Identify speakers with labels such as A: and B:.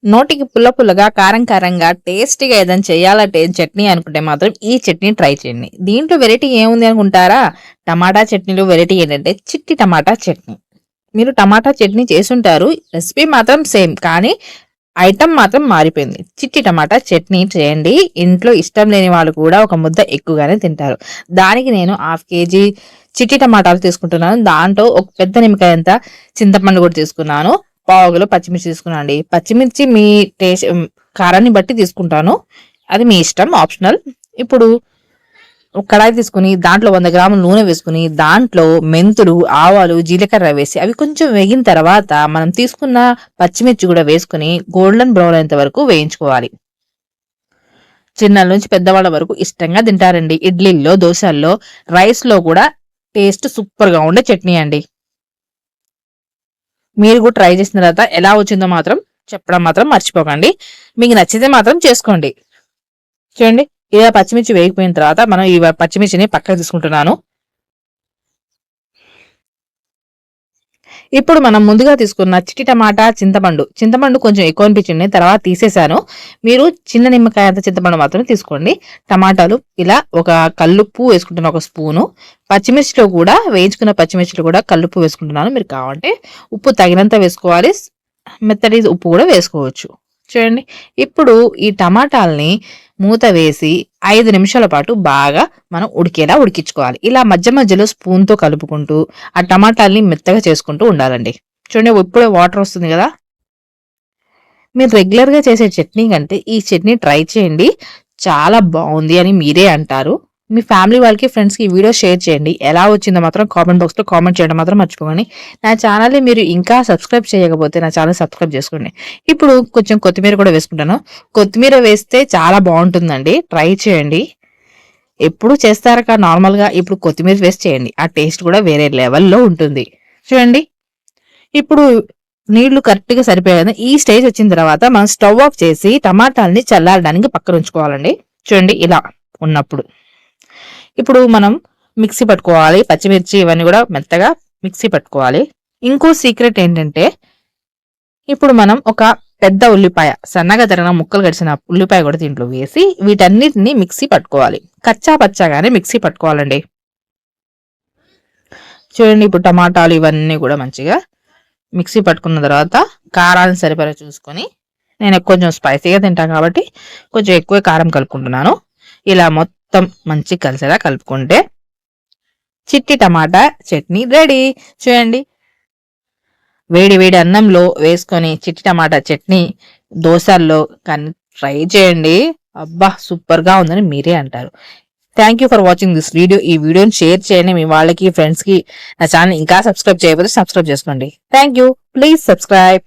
A: నోటికి పుల్ల పుల్లగా కారం కారంగా టేస్టీగా ఏదైనా చేయాలంటే చట్నీ అనుకుంటే మాత్రం ఈ చట్నీ ట్రై చేయండి. దీంట్లో వెరైటీ ఏముంది అనుకుంటారా? టమాటా చట్నీలో వెరైటీ ఏంటంటే చిట్టి టమాటా చట్నీ. మీరు టమాటా చట్నీ చేసుంటారు, రెసిపీ మాత్రం సేమ్, కానీ ఐటమ్ మాత్రం మారిపోయింది. చిట్టి టమాటా చట్నీ చేయండి. ఇంట్లో ఇష్టం లేని వాళ్ళు కూడా ఒక ముద్ద ఎక్కువగానే తింటారు. దానికి నేను 1/2 కేజీ చిట్టి టమాటాలు తీసుకుంటున్నాను. దాంట్లో ఒక పెద్ద నిమ్మకాయ అంత చింతపండు కూడా తీసుకున్నాను. పావుకిలో పచ్చిమిర్చి తీసుకున్నాను అండి. పచ్చిమిర్చి మీ టేస్ట్ కారాన్ని బట్టి తీసుకుంటాను, అది మీ ఇష్టం, ఆప్షనల్. ఇప్పుడు ఒక కడాయి తీసుకుని దాంట్లో 100 గ్రాముల నూనె వేసుకుని దాంట్లో మెంతులు, ఆవాలు, జీలకర్ర వేసి అవి కొంచెం వేగిన తర్వాత మనం తీసుకున్న పచ్చిమిర్చి కూడా వేసుకుని గోల్డెన్ బ్రౌన్ అయ్యేంత వరకు వేయించుకోవాలి. చిన్నల నుంచి పెద్దవాళ్ళ వరకు ఇష్టంగా తింటారండి. ఇడ్లీల్లో, దోశల్లో, రైస్లో కూడా టేస్ట్ సూపర్గా ఉండే చట్నీ అండి. మీరు కూడా ట్రై చేసిన తర్వాత ఎలా వచ్చిందో మాత్రం చెప్పడం మాత్రం మర్చిపోకండి. మీకు నచ్చితే మాత్రం చేసుకోండి. చూడండి, ఇలా పచ్చిమిర్చి వేగిపోయిన తర్వాత మనం ఈ పచ్చిమిర్చిని పక్కన తీసుకుంటున్నాను. ఇప్పుడు మనం ముందుగా తీసుకున్న చిట్టి టమాటా, చింతపండు కొంచెం ఎక్కువ అనిపించింది, తర్వాత తీసేశాను. మీరు చిన్న నిమ్మకాయ అంత చింతపండు మాత్రమే తీసుకోండి. టమాటాలు ఇలా ఒక కల్లుప్పు వేసుకుంటున్నాను, ఒక స్పూను. పచ్చిమిర్చిలో కూడా వేయించుకున్న పచ్చిమిర్చిలో కూడా కల్లుప్పు వేసుకుంటున్నాను. మీరు కావాలంటే ఉప్పు తగినంత వేసుకోవాలి, మెత్తటి ఉప్పు కూడా వేసుకోవచ్చు. చూడండి, ఇప్పుడు ఈ టమాటాలని మూత వేసి 5 నిమిషాల పాటు బాగా మనం ఉడికేలా ఉడికించుకోవాలి. ఇలా మధ్య మధ్యలో స్పూన్తో కలుపుకుంటూ ఆ టమాటాలని మెత్తగా చేసుకుంటూ ఉండాలండి. చూడండి, ఇప్పుడే వాటర్ వస్తుంది కదా. మీరు రెగ్యులర్గా చేసే చట్నీ కంటే ఈ చట్నీ ట్రై చేయండి, చాలా బాగుంది అని మీరే అంటారు. మీ ఫ్యామిలీ వాళ్ళకి, ఫ్రెండ్స్కి ఈ వీడియో షేర్ చేయండి. ఎలా వచ్చిందో మాత్రం కామెంట్ బాక్స్లో కామెంట్ చేయడం మాత్రం మర్చిపోకండి. నా ఛానల్ని మీరు ఇంకా సబ్స్క్రైబ్ చేయకపోతే నా ఛానల్ సబ్స్క్రైబ్ చేసుకోండి. ఇప్పుడు కొంచెం కొత్తిమీర కూడా వేసుకుంటాను. కొత్తిమీర వేస్తే చాలా బాగుంటుందండి, ట్రై చేయండి. ఎప్పుడు చేస్తారక నార్మల్గా, ఇప్పుడు కొత్తిమీర వేసి చేయండి, ఆ టేస్ట్ కూడా వేరే లెవెల్లో ఉంటుంది. చూడండి, ఇప్పుడు నీళ్లు కరెక్ట్గా సరిపోయాయి. ఈ స్టేజ్ వచ్చిన తర్వాత మనం స్టవ్ ఆఫ్ చేసి టమాటాలని చల్లారడానికి పక్కన ఉంచుకోవాలండి. చూడండి, ఇలా ఉన్నప్పుడు ఇప్పుడు మనం మిక్సీ పట్టుకోవాలి. పచ్చిమిర్చి ఇవన్నీ కూడా మెత్తగా మిక్సీ పట్టుకోవాలి. ఇంకో సీక్రెట్ ఏంటంటే, ఇప్పుడు మనం ఒక పెద్ద ఉల్లిపాయ, సన్నగా తరిగిన ముక్కలు కడిచిన ఉల్లిపాయ కూడా దీంట్లో వేసి వీటన్నిటిని మిక్సీ పట్టుకోవాలి. కచ్చా పచ్చాగానే మిక్సీ పట్టుకోవాలండి. చూడండి, ఇప్పుడు టమాటాలు ఇవన్నీ కూడా మంచిగా మిక్సీ పట్టుకున్న తర్వాత కారాన్ని సరిపడా చూసుకొని, నేను కొంచెం స్పైసీగా తింటాను కాబట్టి కొంచెం ఎక్కువ కారం కలుపుకుంటున్నాను. ఇలా మొత్తం మంచి కలిసేలా కలుపుకుంటే చిట్టి టమాటా చట్నీ రెడీ. చూడండి, వేడి వేడి అన్నంలో వేసుకొని చిట్టి టమాటా చట్నీ దోశల్లో కానీ ట్రై చేయండి. అబ్బా, సూపర్గా ఉందని మీరే అంటారు. Thank you for watching this video. ఈ వీడియోని షేర్ చేయండి మీ వాళ్ళకి, ఫ్రెండ్స్కి. నా ఛానల్ ఇంకా సబ్స్క్రైబ్ చేయకపోతే సబ్స్క్రైబ్ చేసుకోండి. Thank you, please subscribe.